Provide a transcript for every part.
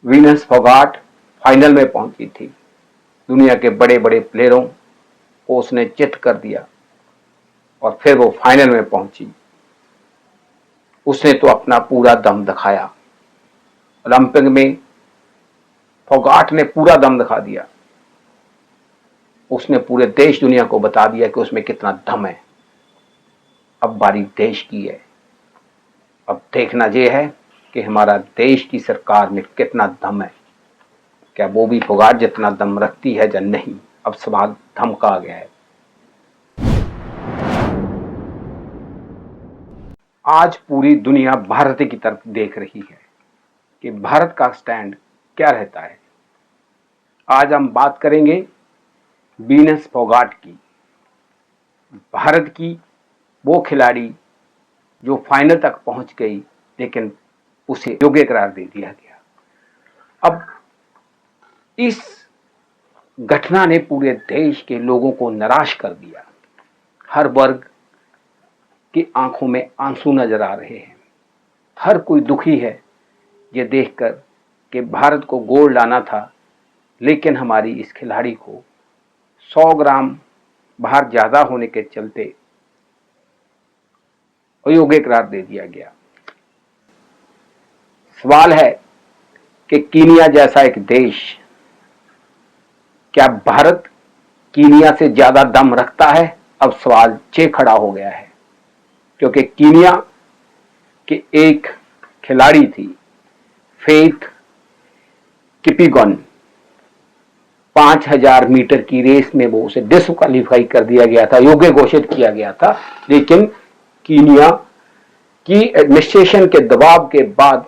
Venus Phogat final में पहुंची थी। दुनिया के बड़े बड़े प्लेयरों को उसने चित कर दिया और फिर वो फाइनल में पहुंची। उसने तो अपना पूरा दम दिखाया। ओलंपिक में फोगाट ने पूरा दम दिखा दिया। उसने पूरे देश दुनिया को बता दिया कि उसमें कितना दम है। अब बारी देश की है। अब देखना यह है कि हमारा देश की सरकार में कितना दम है। क्या वो भी फोगाट जितना दम रखती है या नहीं? अब सवाल दम का आ गया है। आज पूरी दुनिया भारत की तरफ देख रही है कि भारत का स्टैंड क्या रहता है। आज हम बात करेंगे वीनस फोगाट की, भारत की वो खिलाड़ी जो फाइनल तक पहुंच गई लेकिन उसे योग्य करार दे दिया गया। अब इस घटना ने पूरे देश के लोगों को निराश कर दिया। हर वर्ग की आंखों में आंसू नजर आ रहे हैं। हर कोई दुखी है ये देखकर कि भारत को गोल्ड लाना था, लेकिन हमारी इस खिलाड़ी को 100 ग्राम भार ज्यादा होने के चलते अयोग्य करार दे दिया गया। सवाल है कि कीनिया जैसा एक देश, क्या भारत कीनिया से ज्यादा दम रखता है? अब सवाल खड़ा हो गया है, क्योंकि कीनिया की एक खिलाड़ी थी फेथ किपिगोन। 5000 मीटर की रेस में वो उसे डिस्क्वालीफाई कर दिया गया था, योग्य घोषित किया गया था, लेकिन कीनिया की एडमिनिस्ट्रेशन के दबाव के बाद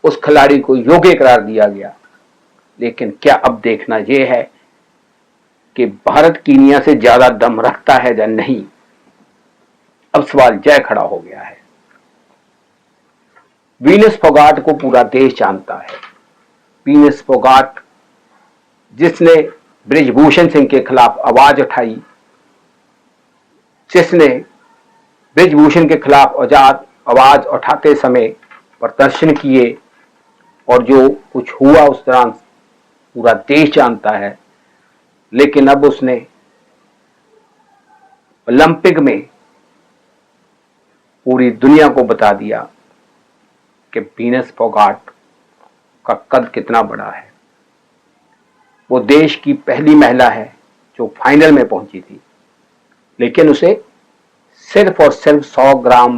उस खिलाड़ी को योग्य करार दिया गया। लेकिन क्या अब देखना यह है कि भारत कीनिया से ज्यादा दम रखता है या नहीं? अब सवाल खड़ा हो गया है। वीनस फोगाट को पूरा देश जानता है। वीनस फोगाट जिसने बृजभूषण सिंह के खिलाफ आवाज उठाई, जिसने बृजभूषण के खिलाफ आवाज उठाते समय प्रदर्शन किए और जो कुछ हुआ उस दौरान पूरा देश जानता है। लेकिन अब उसने ओलंपिक में पूरी दुनिया को बता दिया कि वीनस फोगाट का कद कितना बड़ा है। वो देश की पहली महिला है जो फाइनल में पहुंची थी, लेकिन उसे सिर्फ और सिर्फ 100 ग्राम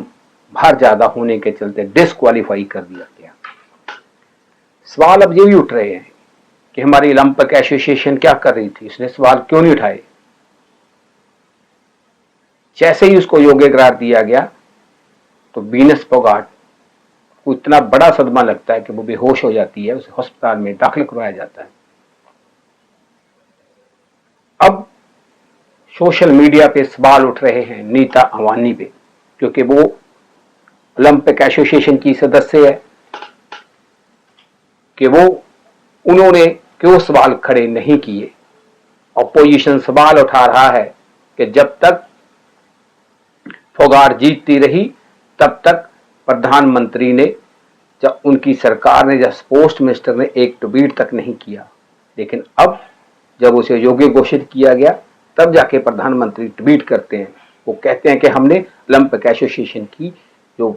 भार ज्यादा होने के चलते डिस्क्वालीफाई कर दिया गया। सवाल अब ये भी उठ रहे हैं कि हमारी ओलंपिक एसोसिएशन क्या कर रही थी, इसने सवाल क्यों नहीं उठाए? जैसे ही उसको योग्य करार दिया गया तो वीनस फोगाट को इतना बड़ा सदमा लगता है कि वो बेहोश हो जाती है, उसे अस्पताल में दाखिल करवाया जाता है। अब सोशल मीडिया पे सवाल उठ रहे हैं नीता अवानी पे, क्योंकि वो ओलंपिक एसोसिएशन की सदस्य है, कि उन्होंने क्यों सवाल खड़े नहीं किए। अपोजिशन सवाल उठा रहा है कि जब तक फोगाट जीतती रही तब तक प्रधानमंत्री ने जब उनकी सरकार ने या पोस्ट मिनिस्टर ने एक ट्वीट तक नहीं किया। लेकिन अब जब उसे योग्य घोषित किया गया तब जाके प्रधानमंत्री ट्वीट करते हैं। वो कहते हैं कि हमने ओलंपिक एसोसिएशन की जो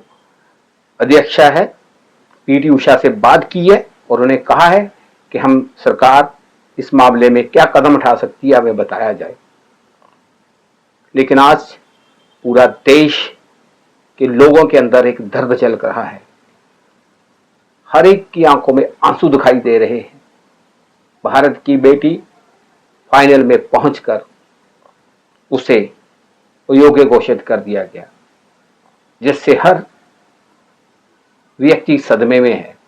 अध्यक्षा है पीटी उषा से बात की है और उन्हें कहा है कि हम सरकार इस मामले में क्या कदम उठा सकती है हमें बताया जाए। लेकिन आज पूरा देश के लोगों के अंदर एक दर्द चल रहा है। हर एक की आंखों में आंसू दिखाई दे रहे हैं। भारत की बेटी फाइनल में पहुंचकर उसे अयोग्य घोषित कर दिया गया, जिससे हर व्यक्ति सदमे में है।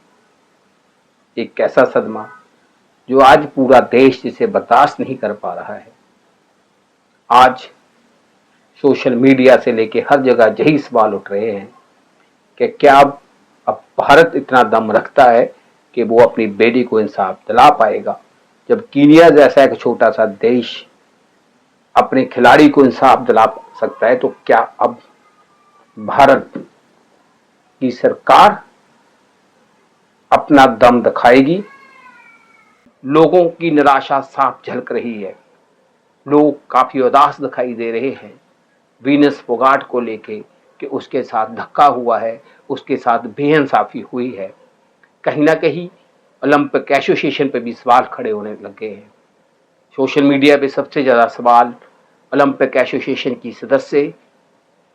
एक ऐसा सदमा जो आज पूरा देश जिसे बर्दाश्त नहीं कर पा रहा है। आज सोशल मीडिया से लेके हर जगह यही सवाल उठ रहे हैं कि क्या अब भारत इतना दम रखता है कि वो अपनी बेटी को इंसाफ दिला पाएगा? जब कीनिया जैसा एक छोटा सा देश अपने खिलाड़ी को इंसाफ दिला सकता है, तो क्या अब भारत की सरकार अपना दम दिखाएगी लोगों की निराशा साफ झलक रही है। लोग काफी उदास दिखाई दे रहे हैं वीनस फोगाट को लेके कि उसके साथ धक्का हुआ है, उसके साथ बेइंसाफी हुई है। कहीं ना कहीं ओलंपिक एसोसिएशन पे भी सवाल खड़े होने लगे हैं। सोशल मीडिया पे सबसे ज़्यादा सवाल ओलंपिक एसोसिएशन की सदस्य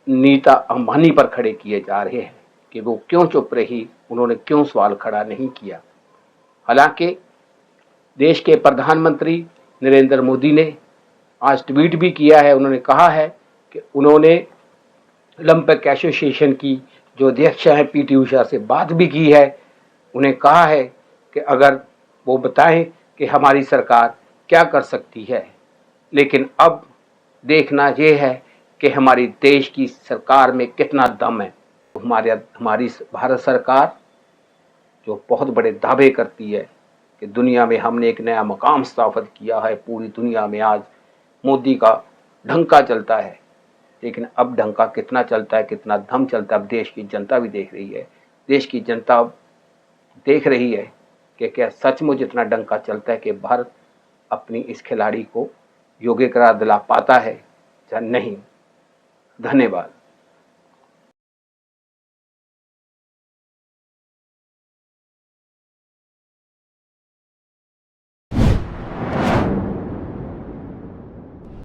नीता अंबानी पर खड़े किए जा रहे हैं कि वो क्यों चुप रही, उन्होंने क्यों सवाल खड़ा नहीं किया। हालांकि देश के प्रधानमंत्री नरेंद्र मोदी ने आज ट्वीट भी किया है। उन्होंने कहा है कि उन्होंने ओलंपिक एसोसिएशन की जो अध्यक्ष हैं पीटी उषा से बात भी की है। उन्हें कहा है कि अगर वो बताएं कि हमारी सरकार क्या कर सकती है। लेकिन अब देखना ये है कि हमारी देश की सरकार में कितना दम है। हमारी भारत सरकार जो बहुत बड़े दावे करती है कि दुनिया में हमने एक नया मकाम स्थापित किया है, पूरी दुनिया में आज मोदी का ढंका चलता है, लेकिन अब ढंका कितना चलता है, कितना दम चलता है, अब देश की जनता भी देख रही है। देश की जनता देख रही है कि क्या सचमुच इतना डंका चलता है कि भारत अपनी इस खिलाड़ी को योग्य करार दिला पाता है या नहीं। धन्यवाद।